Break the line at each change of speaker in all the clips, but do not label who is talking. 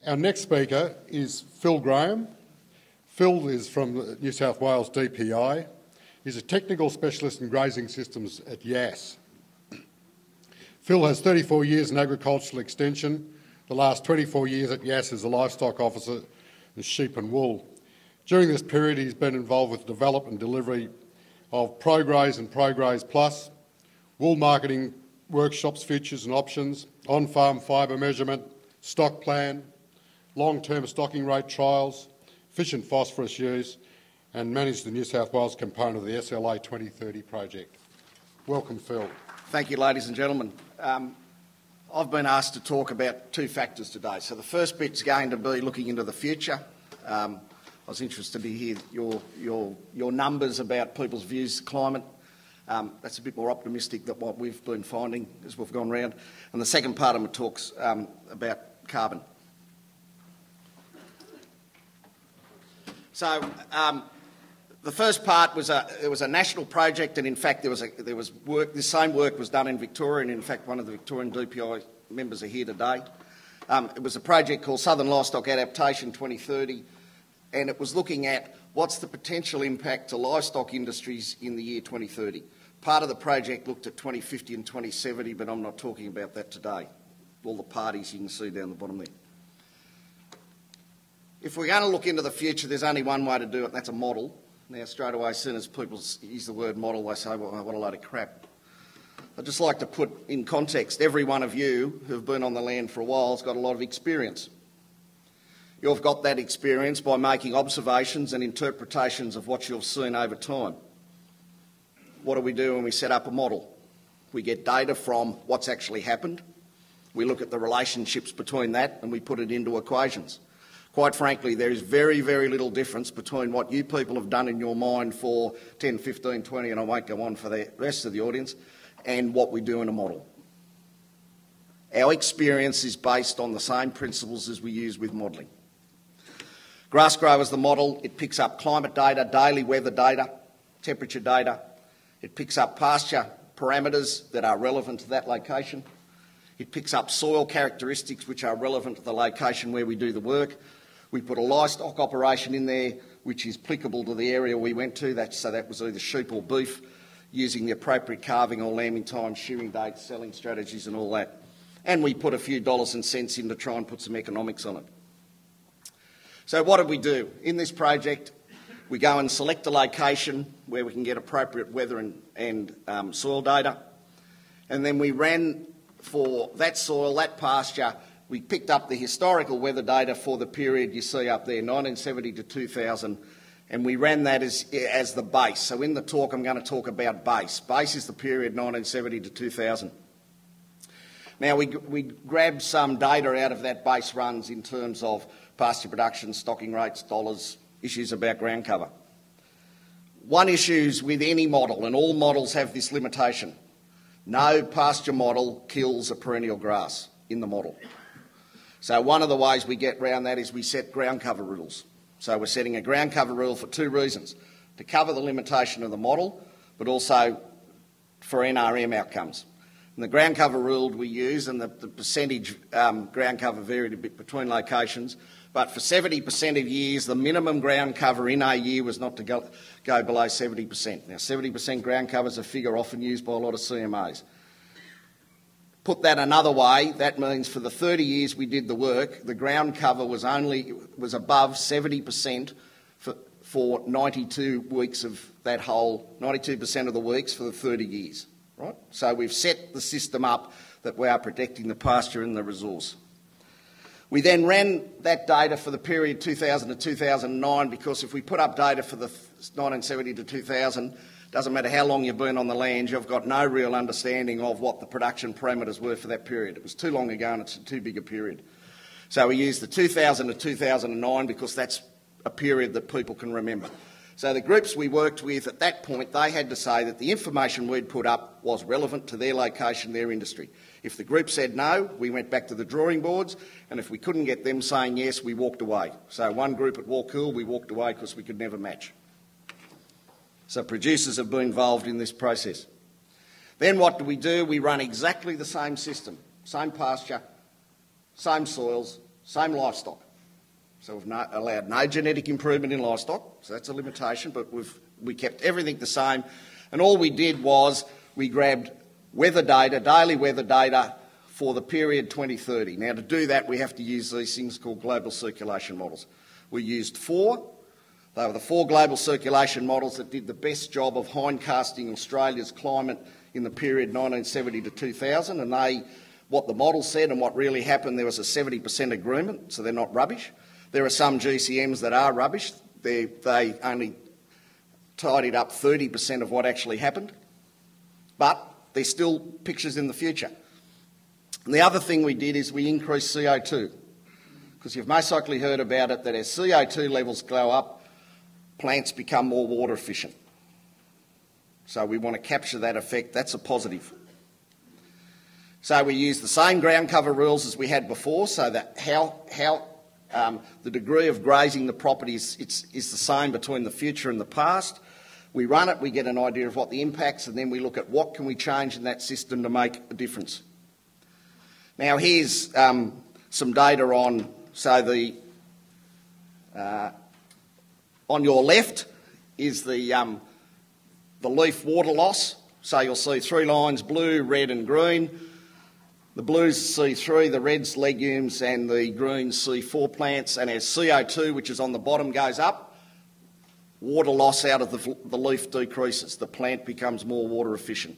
Our next speaker is Phil Graham. Phil is from the New South Wales DPI. He's a technical specialist in grazing systems at Yass. Phil has 34 years in agricultural extension, the last 24 years at Yass as a livestock officer in sheep and wool. During this period, he's been involved with development and delivery of ProGraze and ProGraze Plus, wool marketing workshops, features and options, on-farm fibre measurement, stock plan, long-term stocking rate trials, fish and phosphorus use, and managed the New South Wales component of the SLA 2030 project. Welcome, Phil.
Thank you, ladies and gentlemen. I've been asked to talk about two factors today. So the first bit's going to be looking into the future. I was interested to hear your numbers about people's views of climate. That's a bit more optimistic than what we've been finding as we've gone round. And the second part of my talk's about carbon. So the first part was it was a national project, and in fact there was work. This same work was done in Victoria, and in fact one of the Victorian DPI members are here today. It was a project called Southern Livestock Adaptation 2030, and it was looking at what's the potential impact to livestock industries in the year 2030. Part of the project looked at 2050 and 2070, but I'm not talking about that today. All the parties you can see down the bottom there. If we're going to look into the future, there's only one way to do it, and that's a model. Now, straight away, as soon as people use the word model, they say, well, what a load of crap. I'd just like to put in context, every one of you who've been on the land for a while has got a lot of experience. You've got that experience by making observations and interpretations of what you've seen over time. What do we do when we set up a model? We get data from what's actually happened. We look at the relationships between that and we put it into equations. Quite frankly, there is very, very little difference between what you people have done in your mind for 10, 15, 20, and I won't go on for the rest of the audience, and what we do in a model. Our experience is based on the same principles as we use with modelling. Grassgrow is the model. It picks up climate data, daily weather data, temperature data. It picks up pasture parameters that are relevant to that location. It picks up soil characteristics which are relevant to the location where we do the work. We put a livestock operation in there which is applicable to the area we went to, so that was either sheep or beef, using the appropriate calving or lambing time, shearing dates, selling strategies and all that. And we put a few dollars and cents in to try and put some economics on it. So what did we do? In this project, we go and select a location where we can get appropriate weather and soil data, and then we ran for that soil, that pasture. We picked up the historical weather data for the period you see up there, 1970 to 2000, and we ran that as the base. So in the talk I'm going to talk about base. Base is the period 1970 to 2000. Now we grabbed some data out of that base runs in terms of pasture production, stocking rates, dollars, issues about ground cover. One issue with any model, and all models have this limitation, no pasture model kills a perennial grass in the model. So one of the ways we get around that is we set ground cover rules. So we're setting a ground cover rule for two reasons: to cover the limitation of the model, but also for NRM outcomes. And the ground cover rule we use, and the percentage ground cover varied a bit between locations, but for 70% of years, the minimum ground cover in a year was not to go below 70%. Now, 70% ground cover is a figure often used by a lot of CMAs. Put that another way, that means for the 30 years we did the work, the ground cover was above 70% for 92 weeks of that whole, 92% of the weeks for the 30 years. Right? So we've set the system up that we are protecting the pasture and the resource. We then ran that data for the period 2000 to 2009, because if we put up data for the 1970 to 2000, doesn't matter how long you've been on the land, you've got no real understanding of what the production parameters were for that period. It was too long ago and it's too big a period. So we used the 2000 to 2009 because that's a period that people can remember. So the groups we worked with at that point, they had to say that the information we'd put up was relevant to their location, their industry. If the group said no, we went back to the drawing boards, and if we couldn't get them saying yes, we walked away. So one group at Walcool, we walked away because we could never match. So producers have been involved in this process. Then what do? We run exactly the same system, same pasture, same soils, same livestock. So we've allowed no genetic improvement in livestock, so that's a limitation, but we kept everything the same. And all we did was we grabbed weather data, daily weather data, for the period 2030. Now, to do that, we have to use these things called global circulation models. We used 4. They were the 4 global circulation models that did the best job of hindcasting Australia's climate in the period 1970 to 2000, and what the model said and what really happened, there was a 70% agreement, so they're not rubbish. There are some GCMs that are rubbish. They only tidied up 30% of what actually happened, but they're still pictures in the future. And the other thing we did is we increased CO2, because you've most likely heard about it, that as CO2 levels go up, plants become more water efficient. So we want to capture that effect. That's a positive. So we use the same ground cover rules as we had before, so that the degree of grazing the property is the same between the future and the past. We run it, we get an idea of what the impacts, and then we look at what can we change in that system to make a difference. Now here's some data on, on your left is the leaf water loss. So you'll see 3 lines, blue, red and green. The blues C3, the reds legumes and the greens C4 plants, and as CO2, which is on the bottom, goes up, water loss out of the leaf decreases. The plant becomes more water efficient.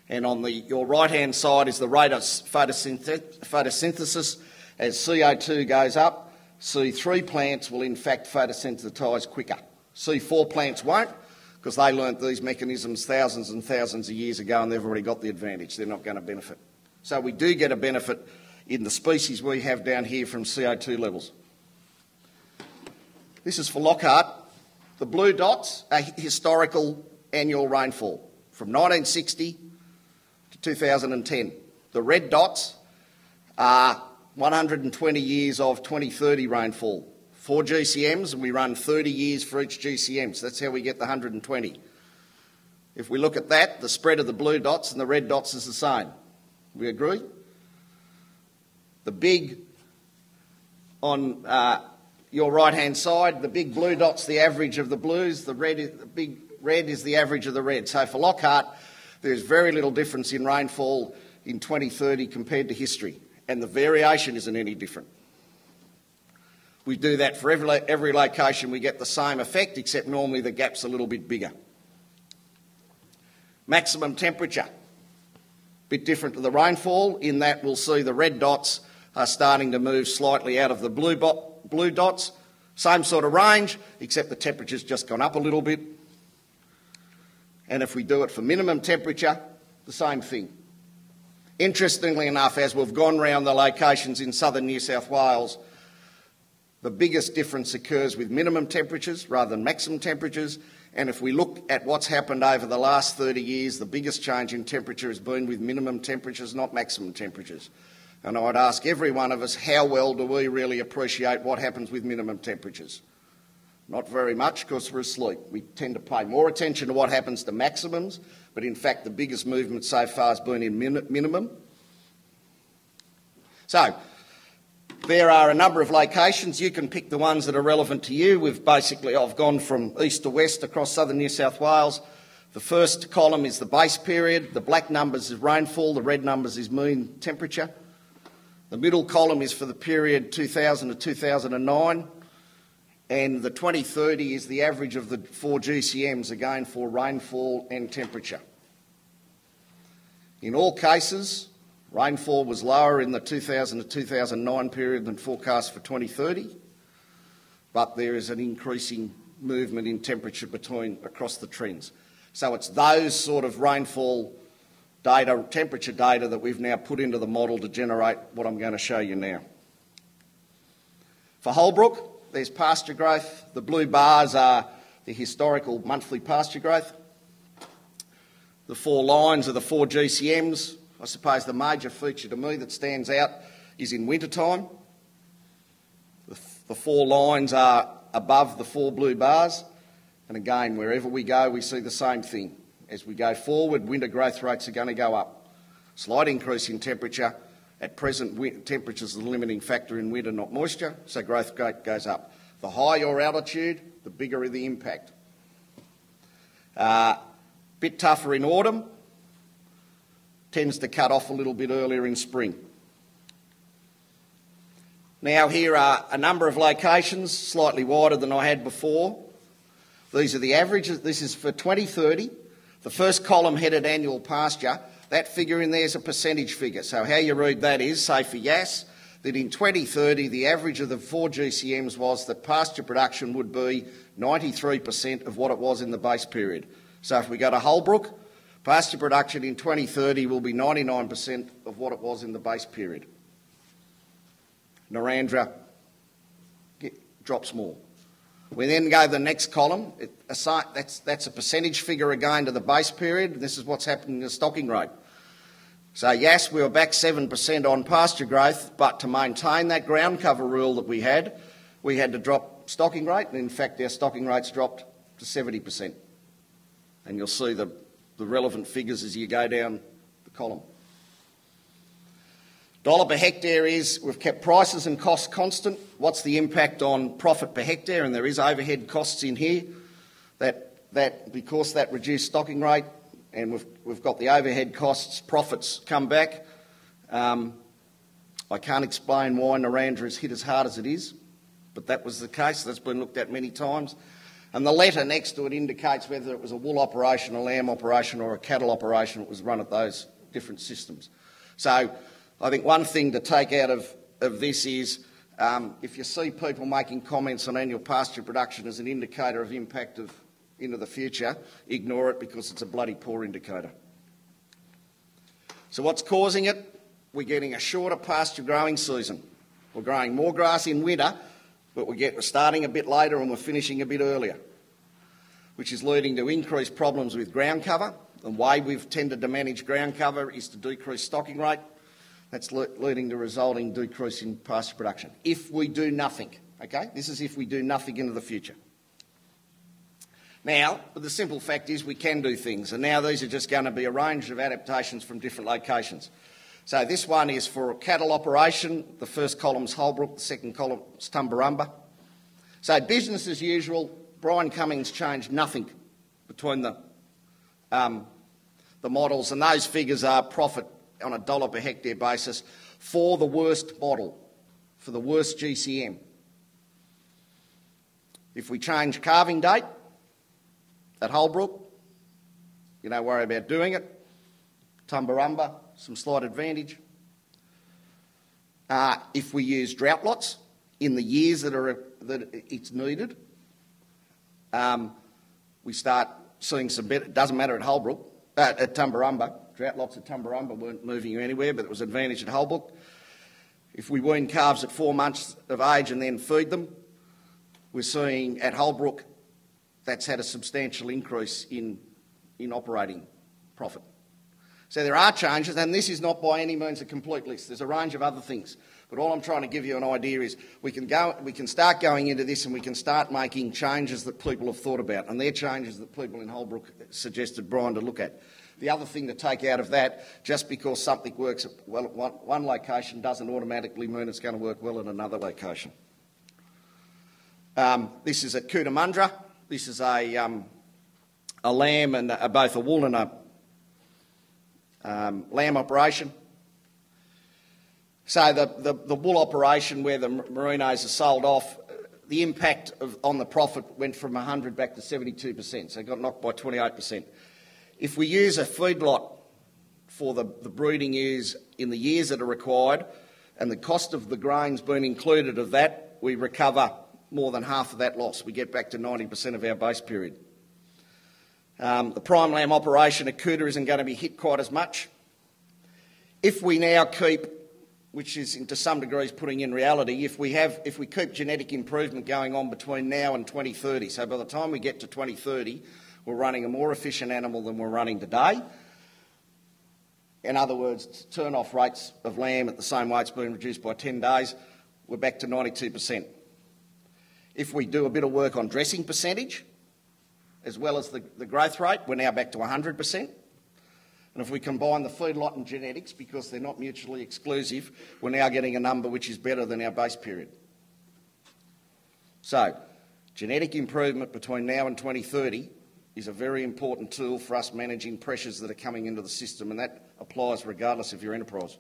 And on your right-hand side is the rate of photosynthesis. As CO2 goes up, C3 plants will in fact photosynthesise quicker. C4 plants won't, because they learnt these mechanisms thousands and thousands of years ago and they've already got the advantage. They're not going to benefit. So we do get a benefit in the species we have down here from CO2 levels. This is for Lockhart. The blue dots are historical annual rainfall from 1960 to 2010. The red dots are 120 years of 2030 rainfall. 4 GCMs, and we run 30 years for each GCM, so that's how we get the 120. If we look at that, the spread of the blue dots and the red dots is the same. We agree? The big, on your right-hand side, the big blue dot's the average of the blues, the big red is the average of the red. So for Lockhart, there's very little difference in rainfall in 2030 compared to history, and the variation isn't any different. We do that for every location, we get the same effect, except normally the gap's a little bit bigger. Maximum temperature. Bit different to the rainfall in that we'll see the red dots are starting to move slightly out of the blue dots. Same sort of range, except the temperature's just gone up a little bit. And if we do it for minimum temperature, the same thing. Interestingly enough, as we've gone round the locations in southern New South Wales, the biggest difference occurs with minimum temperatures rather than maximum temperatures. And if we look at what's happened over the last 30 years, the biggest change in temperature has been with minimum temperatures, not maximum temperatures. And I'd ask every one of us, how well do we really appreciate what happens with minimum temperatures? Not very much, because we're asleep. We tend to pay more attention to what happens to maximums, but in fact the biggest movement so far has been in minimum. So, there are a number of locations. You can pick the ones that are relevant to you. I've gone from east to west across southern New South Wales. The first column is the base period. The black numbers is rainfall. The red numbers is mean temperature. The middle column is for the period 2000 to 2009. And the 2030 is the average of the 4 GCMs, again for rainfall and temperature. In all cases, rainfall was lower in the 2000 to 2009 period than forecast for 2030, but there is an increasing movement in temperature across the trends. So it's those sort of rainfall data, temperature data, that we've now put into the model to generate what I'm going to show you now. For Holbrook, there's pasture growth. The blue bars are the historical monthly pasture growth. The 4 lines are the 4 GCMs. I suppose the major feature to me that stands out is in wintertime. The 4 lines are above the 4 blue bars. And again, wherever we go, we see the same thing. As we go forward, winter growth rates are going to go up. Slight increase in temperature At present, temperatures are the limiting factor in winter, not moisture, so growth rate goes up. The higher your altitude, the bigger the impact. Bit tougher in autumn, tends to cut off a little bit earlier in spring. Now here are a number of locations, slightly wider than I had before. These are the averages. This is for 2030. The first column headed annual pasture. That figure in there is a percentage figure. So how you read that is, say for Yass, that in 2030 the average of the 4 GCMs was that pasture production would be 93% of what it was in the base period. So if we go to Holbrook, pasture production in 2030 will be 99% of what it was in the base period. Narrandera drops more. We then go to the next column. That's a percentage figure again to the base period. This is what's happening in the stocking rate. So yes, we were back 7% on pasture growth, but to maintain that ground cover rule that we had to drop stocking rate, and in fact our stocking rates dropped to 70%. And you'll see the relevant figures as you go down the column. Dollar per hectare is, we've kept prices and costs constant. What's the impact on profit per hectare? And there is overhead costs in here. That because that reduced stocking rate, and we've got the overhead costs, profits come back. I can't explain why Narrandera is hit as hard as it is, but that was the case. That's been looked at many times. And the letter next to it indicates whether it was a wool operation, a lamb operation or a cattle operation. It was run at those different systems. So I think one thing to take out of this is if you see people making comments on annual pasture production as an indicator of impact into the future, ignore it because it's a bloody poor indicator. So what's causing it? We're getting a shorter pasture growing season. We're growing more grass in winter, but we're starting a bit later and we're finishing a bit earlier, which is leading to increased problems with ground cover. The way we've tended to manage ground cover is to decrease stocking rate. That's leading to resulting decrease in pasture production. If we do nothing, okay? This is if we do nothing into the future. Now, but the simple fact is we can do things, and now these are just going to be a range of adaptations from different locations. So this one is for a cattle operation. The first column's Holbrook, the second column's Tumbarumba. So business as usual. Brian Cummings changed nothing between the models, and those figures are profit on a dollar per hectare basis for the worst model, for the worst GCM. If we change calving date at Holbrook, you don't worry about doing it. Tumbarumba, some slight advantage. If we use drought lots in the years that it's needed, we start seeing some better. It doesn't matter at Holbrook, at Tumbarumba. Drought lots at Tumbarumba weren't moving you anywhere, but it was an advantage at Holbrook. If we wean calves at 4 months of age and then feed them, we're seeing at Holbrook that's had a substantial increase in operating profit. So there are changes, and this is not by any means a complete list. There's a range of other things. But all I'm trying to give you an idea is we can start going into this and we can start making changes that people have thought about, and they're changes that people in Holbrook suggested Brian to look at. The other thing to take out of that, just because something works well at one location doesn't automatically mean it's going to work well at another location. This is at Cootamundra. This is a lamb and both a wool and a lamb operation. So the wool operation where the merinos are sold off, the impact on the profit went from 100 back to 72%, so it got knocked by 28%. If we use a feedlot for the breeding ewes in the years that are required, and the cost of the grains being included of that, we recover more than half of that loss. We get back to 90% of our base period. The prime lamb operation at Cooter isn't going to be hit quite as much. If we now keep, which is to some degrees putting in reality, if we keep genetic improvement going on between now and 2030, so by the time we get to 2030, we're running a more efficient animal than we're running today. In other words, turn-off rates of lamb at the same weight's been reduced by 10 days, we're back to 92%. If we do a bit of work on dressing percentage, as well as the growth rate, we're now back to 100%. And if we combine the feedlot and genetics, because they're not mutually exclusive, we're now getting a number which is better than our base period. So, genetic improvement between now and 2030 is a very important tool for us managing pressures that are coming into the system, and that applies regardless of your enterprise.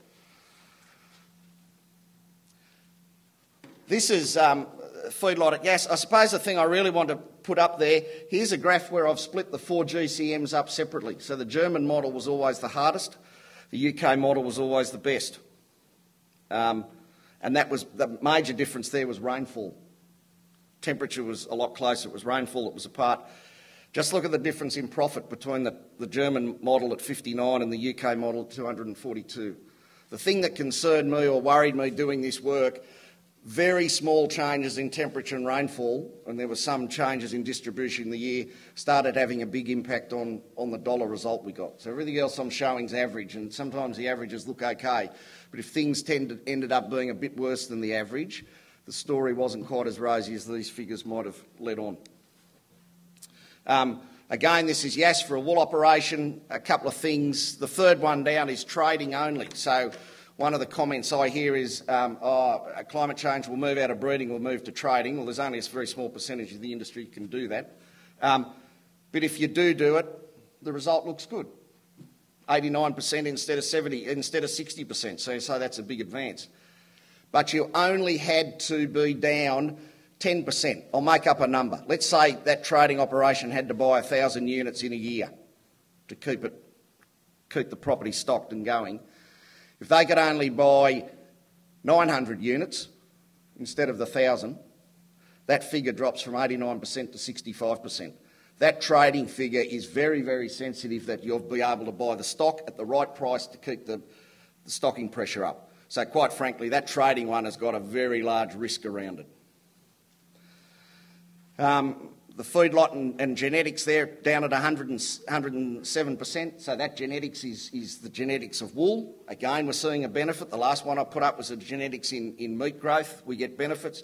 This is feedlot at Yass. I suppose the thing I really want to put up there, here's a graph where I've split the 4 GCMs up separately. So the German model was always the hardest, the UK model was always the best. And that was the major difference there was rainfall. Temperature was a lot closer, it was rainfall that was apart. Just look at the difference in profit between the German model at 59 and the UK model at 242. The thing that concerned me or worried me doing this work, very small changes in temperature and rainfall, and there were some changes in distribution in the year, started having a big impact on the dollar result we got. So everything else I'm showing is average, and sometimes the averages look okay, but if things ended up being a bit worse than the average, the story wasn't quite as rosy as these figures might have led on. Again, this is Yass for a wool operation. A couple of things. The third one down is trading only. So one of the comments I hear is, climate change will move out of breeding, will move to trading. Well, there's only a very small percentage of the industry can do that. But if you do it, the result looks good. 89% instead of 60%. So that's a big advance. But you only had to be down 10%. I'll make up a number. Let's say that trading operation had to buy 1,000 units in a year to keep the property stocked and going. If they could only buy 900 units instead of the 1,000, that figure drops from 89% to 65%. That trading figure is very, very sensitive that you'll be able to buy the stock at the right price to keep the stocking pressure up. So quite frankly, that trading one has got a very large risk around it. The feedlot and genetics there down at 107%, so that genetics is the genetics of wool. Again, we're seeing a benefit. The last one I put up was the genetics in meat growth. We get benefits.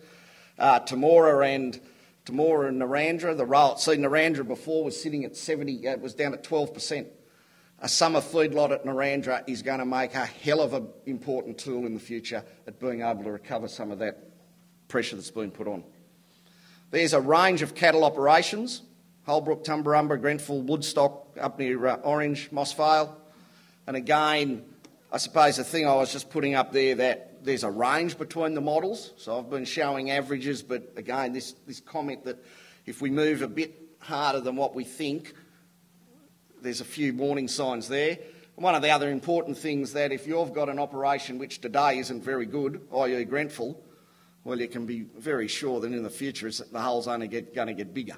Tamora and Narandra, Narandra before was sitting at 70, it was down at 12%. A summer feedlot at Narandra is going to make a hell of an important tool in the future at being able to recover some of that pressure that's been put on. There's a range of cattle operations, Holbrook, Tumbarumba, Grenfell, Woodstock, up near Orange, Moss Vale. And again, I suppose the thing I was just putting up there, that there's a range between the models. So I've been showing averages, but again, this comment that if we move a bit harder than what we think, there's a few warning signs there. And one of the other important things that if you've got an operation which today isn't very good, i.e. Grenfell, well, you can be very sure that in the future the hole's only going to get bigger.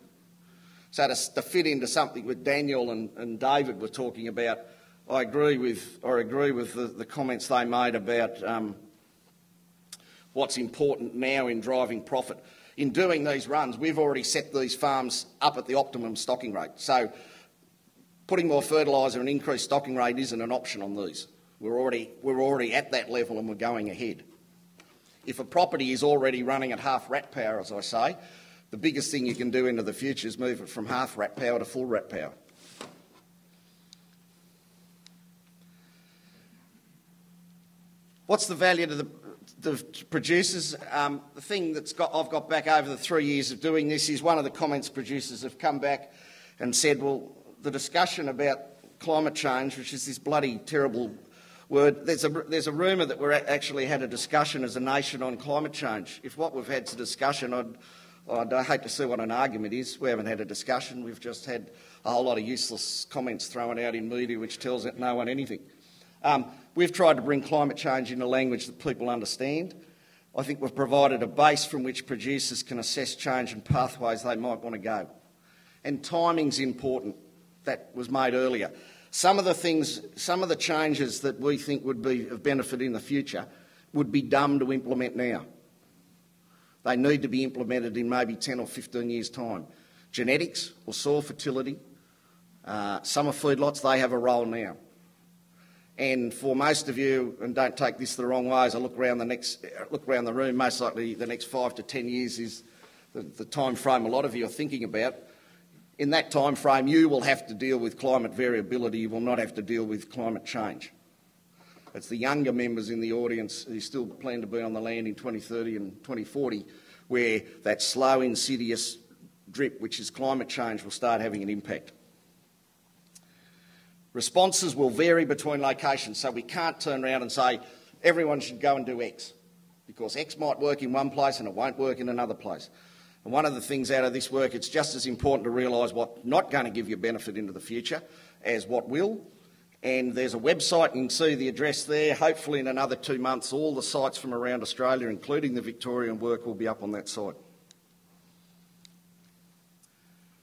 So to fit into something that Daniel and David were talking about, I agree with the comments they made about what's important now in driving profit. In doing these runs, we've already set these farms up at the optimum stocking rate. So putting more fertiliser and increased stocking rate isn't an option on these. We're already at that level and we're going ahead. If a property is already running at half rat power, as I say, the biggest thing you can do into the future is move it from half rat power to full rat power. What's the value to the producers? The thing I've got back over the 3 years of doing this is one of the comments producers have come back and said, well, the discussion about climate change, which is this bloody terrible word, there's a rumour that we've actually had a discussion as a nation on climate change. If what we've had is a discussion, I'd hate to see what an argument is. We haven't had a discussion. We've just had a whole lot of useless comments thrown out in media which tells no one anything. We've tried to bring climate change into language that people understand. I think we've provided a base from which producers can assess change and pathways they might want to go. And timing's important. That was made earlier. Some of the changes that we think would be of benefit in the future would be dumb to implement now. They need to be implemented in maybe 10 or 15 years' time. Genetics or soil fertility, summer feedlots, they have a role now. And for most of you, and don't take this the wrong way, as I look around the room, most likely the next 5 to 10 years is the time frame a lot of you are thinking about. In that time frame, you will have to deal with climate variability. You will not have to deal with climate change. It's the younger members in the audience who still plan to be on the land in 2030 and 2040, where that slow, insidious drip, which is climate change, will start having an impact. Responses will vary between locations, so we can't turn around and say everyone should go and do X, because X might work in one place and it won't work in another place. And one of the things out of this work, it's just as important to realise what's not going to give you benefit into the future as what will. And there's a website, you can see the address there. Hopefully in another 2 months, all the sites from around Australia, including the Victorian work, will be up on that site.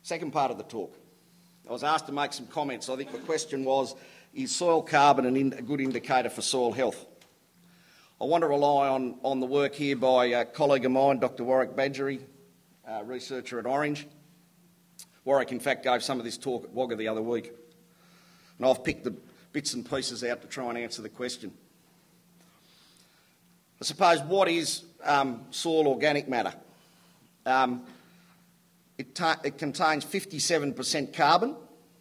Second part of the talk. I was asked to make some comments. I think the question was, is soil carbon a good indicator for soil health? I want to rely on the work here by a colleague of mine, Dr Warwick Badgery, researcher at Orange. Warwick, in fact, gave some of this talk at Wodonga the other week. And I've picked the bits and pieces out to try and answer the question. I suppose, what is soil organic matter? It contains 57% carbon,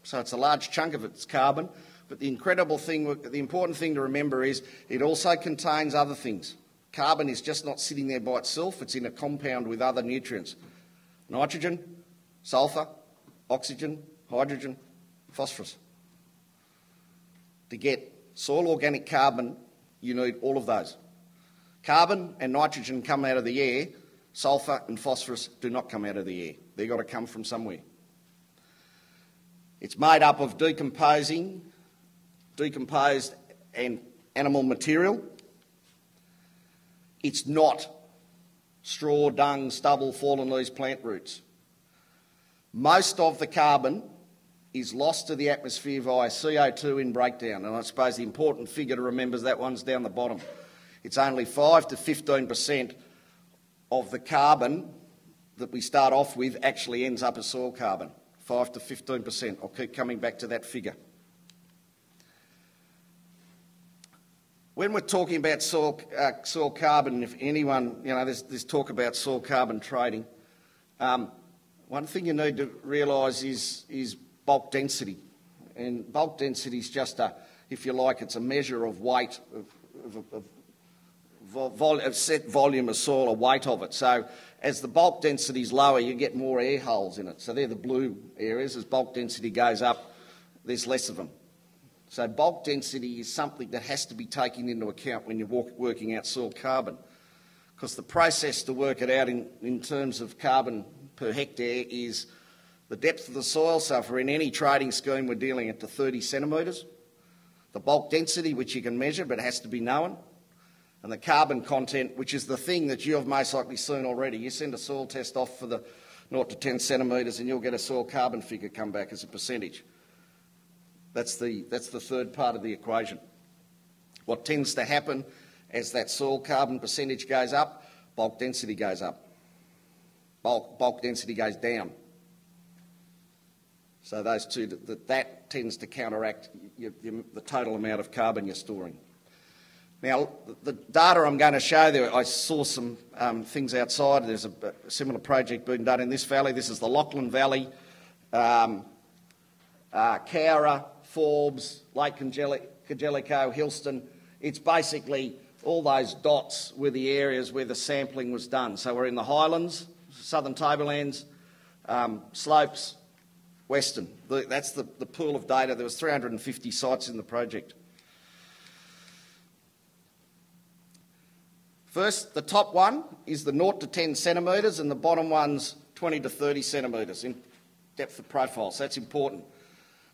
so it's a large chunk of its carbon. But the important thing to remember is it also contains other things. Carbon is just not sitting there by itself, it's in a compound with other nutrients. Nitrogen, sulphur, oxygen, hydrogen, phosphorus. To get soil organic carbon, you need all of those. Carbon and nitrogen come out of the air, sulphur and phosphorus do not come out of the air. They've got to come from somewhere. It's made up of decomposed and animal material. It's not straw, dung, stubble, fallen leaves, plant roots. Most of the carbon is lost to the atmosphere via CO2 in breakdown, and I suppose the important figure to remember is that one's down the bottom. It's only 5 to 15% of the carbon that we start off with actually ends up as soil carbon. 5 to 15%. I'll keep coming back to that figure. When we're talking about soil carbon, if anyone, there's talk about soil carbon trading. One thing you need to realise is bulk density. And bulk density is just if you like, it's a measure of weight, of set volume of soil, a weight of it. So as the bulk density is lower, you get more air holes in it. So they're the blue areas. As bulk density goes up, there's less of them. So bulk density is something that has to be taken into account when you're working out soil carbon, because the process to work it out in terms of carbon per hectare is the depth of the soil. So if we're in any trading scheme, we're dealing at to 30 centimetres. The bulk density, which you can measure but has to be known, and the carbon content, which is the thing that you have most likely seen already. You send a soil test off for the 0 to 10 centimetres and you'll get a soil carbon figure come back as a percentage. That's the third part of the equation. What tends to happen as that soil carbon percentage goes up, bulk density goes up. Bulk density goes down. So those two, that tends to counteract the total amount of carbon you're storing. Now, the data I'm going to show there, I saw some things outside. There's a similar project being done in this valley. This is the Lachlan Valley, Cowra, Forbes, Lake Congelico, Hillston. It's basically all those dots were the areas where the sampling was done. So we're in the Highlands, Southern Tablelands, Slopes, Western. That's the pool of data. There was 350 sites in the project. First, the top one is the 0 to 10 centimetres and the bottom one's 20 to 30 centimetres in depth of profile. So that's important.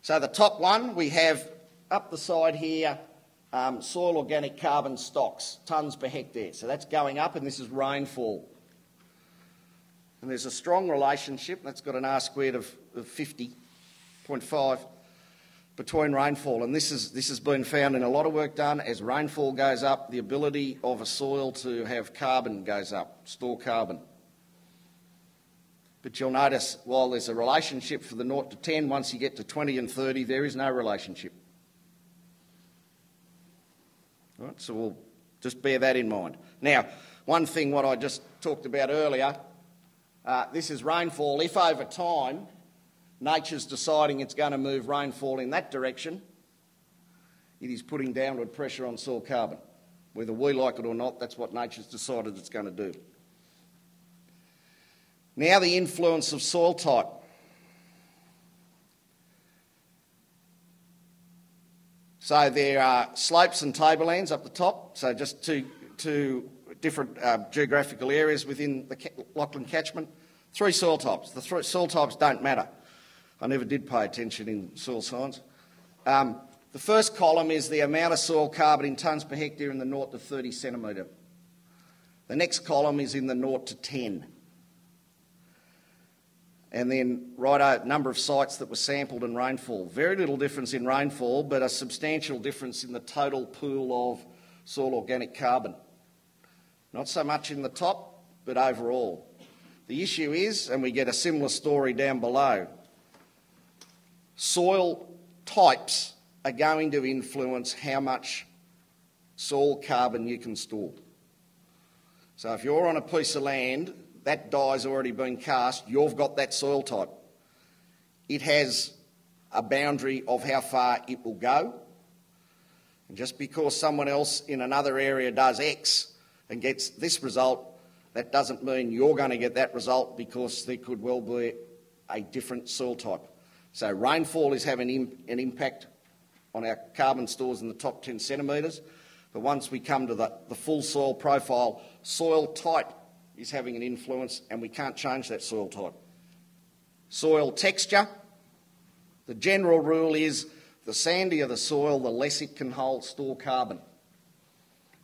So the top one, we have up the side here, soil organic carbon stocks, tonnes per hectare. So that's going up, and this is rainfall. And there's a strong relationship, that's got an R squared of 50.5 between rainfall. And this has been found in a lot of work done. As rainfall goes up, the ability of a soil to have carbon goes up, store carbon. But you'll notice, while there's a relationship for the 0 to 10, once you get to 20 and 30, there is no relationship. All right, so we'll just bear that in mind. Now, one thing, what I just talked about earlier, this is rainfall. If over time nature's deciding it's going to move rainfall in that direction, it is putting downward pressure on soil carbon. Whether we like it or not, that's what nature's decided it's going to do. Now the influence of soil type. So there are slopes and tablelands up the top, so just two different geographical areas within the Lachlan catchment. 3 soil types. The 3 soil types don't matter. I never did pay attention in soil science. The first column is the amount of soil carbon in tonnes per hectare in the 0 to 30 centimetre. The next column is in the 0 to 10. And then number of sites that were sampled and rainfall. Very little difference in rainfall, but a substantial difference in the total pool of soil organic carbon. Not so much in the top, but overall. The issue is, and we get a similar story down below, soil types are going to influence how much soil carbon you can store. So if you're on a piece of land, that die's already been cast, you've got that soil type. It has a boundary of how far it will go. And just because someone else in another area does X and gets this result, that doesn't mean you're going to get that result, because there could well be a different soil type. So rainfall is having an impact on our carbon stores in the top 10 centimetres, but once we come to the full soil profile, soil type is having an influence, and we can't change that soil type. Soil texture, the general rule is the sandier the soil, the less it can store carbon.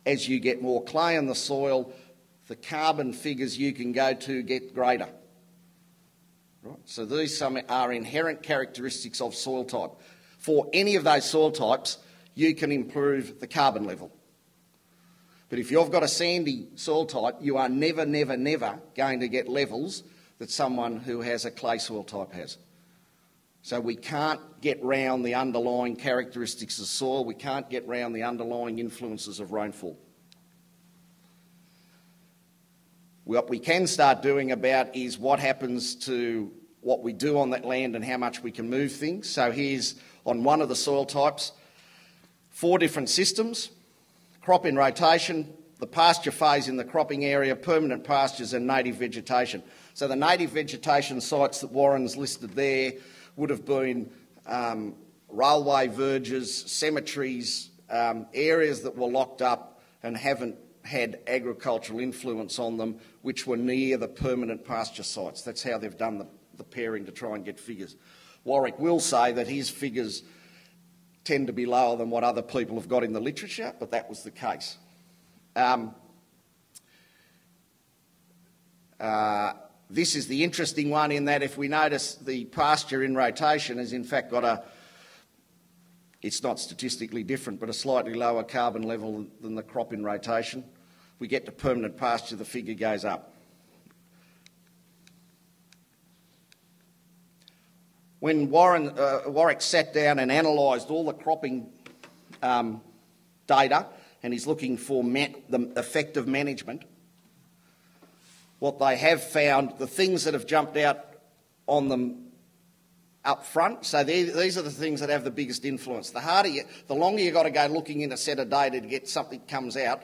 As you get more clay in the soil, the carbon figures you can go to get greater. Right? So these are inherent characteristics of soil type. For any of those soil types, you can improve the carbon level. But if you've got a sandy soil type, you are never, never, never going to get levels that someone who has a clay soil type has. So we can't get round the underlying characteristics of soil, we can't get round the underlying influences of rainfall. What we can start doing about is what happens to what we do on that land and how much we can move things. So here's, on one of the soil types, 4 different systems: crop in rotation, the pasture phase in the cropping area, permanent pastures and native vegetation. So the native vegetation sites that Warren's listed there would have been railway verges, cemeteries, areas that were locked up and haven't had agricultural influence on them, which were near the permanent pasture sites. That's how they've done the pairing to try and get figures. Warwick will say that his figures tend to be lower than what other people have got in the literature, but that was the case. This is the interesting one, in that if we notice the pasture in rotation has in fact got it's not statistically different, but a slightly lower carbon level than the crop in rotation. We get to permanent pasture, the figure goes up. When Warwick sat down and analysed all the cropping data, and he's looking for the effective management, what they have found, the things that have jumped out on them up front, so these are the things that have the biggest influence. The longer you've got to go looking in a set of data to get something comes out,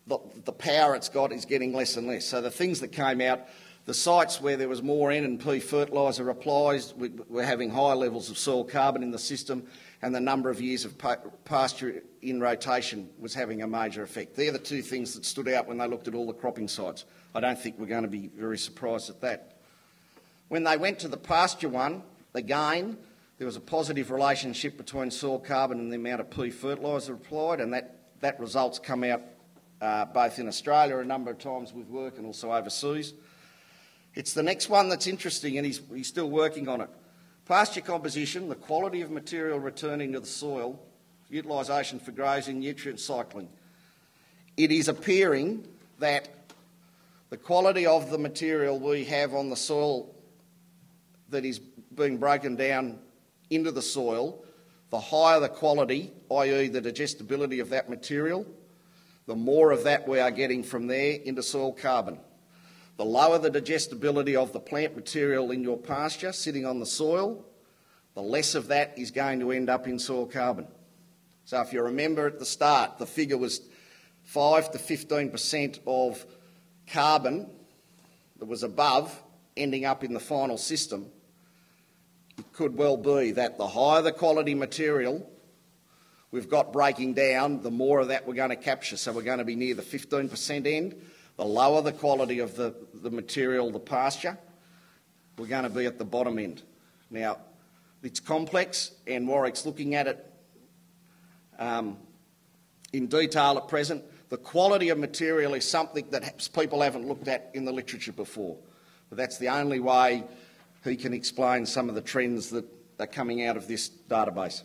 the power it's got is getting less and less. So the things that came out, the sites where there was more N and P fertiliser applies, we're having higher levels of soil carbon in the system, and the number of years of pasture in rotation was having a major effect. They're the 2 things that stood out when they looked at all the cropping sites. I don't think we're going to be very surprised at that. When they went to the pasture one, again, there was a positive relationship between soil carbon and the amount of P fertiliser applied, and that result's come out both in Australia a number of times with work and also overseas. It's the next one that's interesting, and he's still working on it. Pasture composition, the quality of material returning to the soil, utilisation for grazing, nutrient cycling. It is appearing that the quality of the material we have on the soil that is being broken down into the soil, the higher the quality, i.e. the digestibility of that material, the more of that we are getting from there into soil carbon. the lower the digestibility of the plant material in your pasture sitting on the soil, the less of that is going to end up in soil carbon. So if you remember at the start, the figure was 5 to 15% of carbon that was above ending up in the final system. It could well be that the higher the quality material we've got breaking down, the more of that we're going to capture. So we're going to be near the 15% end. The lower the quality of the material, the pasture, we're going to be at the bottom end. Now, it's complex, and Warwick's looking at it in detail at present. The quality of material is something that people haven't looked at in the literature before. But that's the only way he can explain some of the trends that are coming out of this database.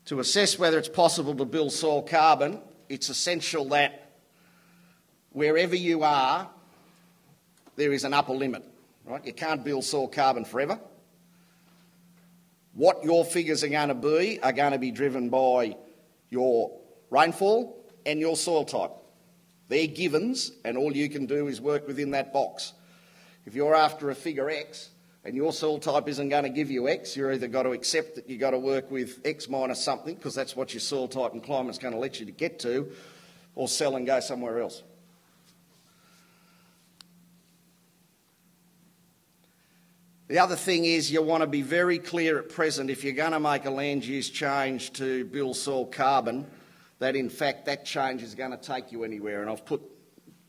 To assess whether it's possible to build soil carbon, it's essential that wherever you are, there is an upper limit. Right? You can't build soil carbon forever. What your figures are going to be driven by your rainfall and your soil type. They're givens, and all you can do is work within that box. If you're after a figure X and your soil type isn't going to give you X, you're either got to accept that you've got to work with X minus something, because that's what your soil type and climate's going to let you to get to, or sell and go somewhere else. The other thing is you want to be very clear at present, if you're going to make a land use change to build soil carbon, that in fact that change is going to take you anywhere. And I've put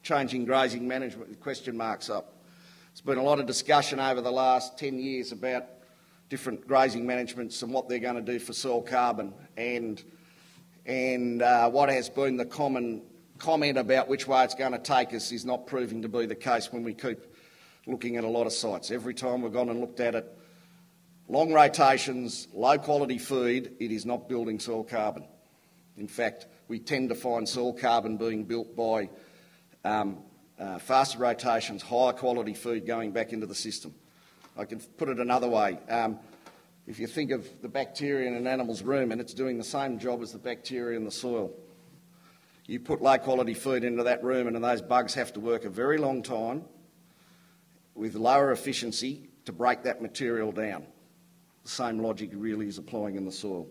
changing grazing management with question marks up. There's been a lot of discussion over the last 10 years about different grazing managements and what they're going to do for soil carbon. And what has been the common comment about which way it's going to take us is not proving to be the case when we keep looking at a lot of sites. Every time we've gone and looked at it, long rotations, low quality feed, it is not building soil carbon. In fact, we tend to find soil carbon being built by faster rotations, higher quality feed going back into the system. I can put it another way. If you think of the bacteria in an animal's room, and it's doing the same job as the bacteria in the soil, you put low quality feed into that room and those bugs have to work a very long time with lower efficiency to break that material down. The same logic really is applying in the soil.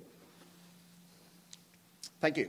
Thank you.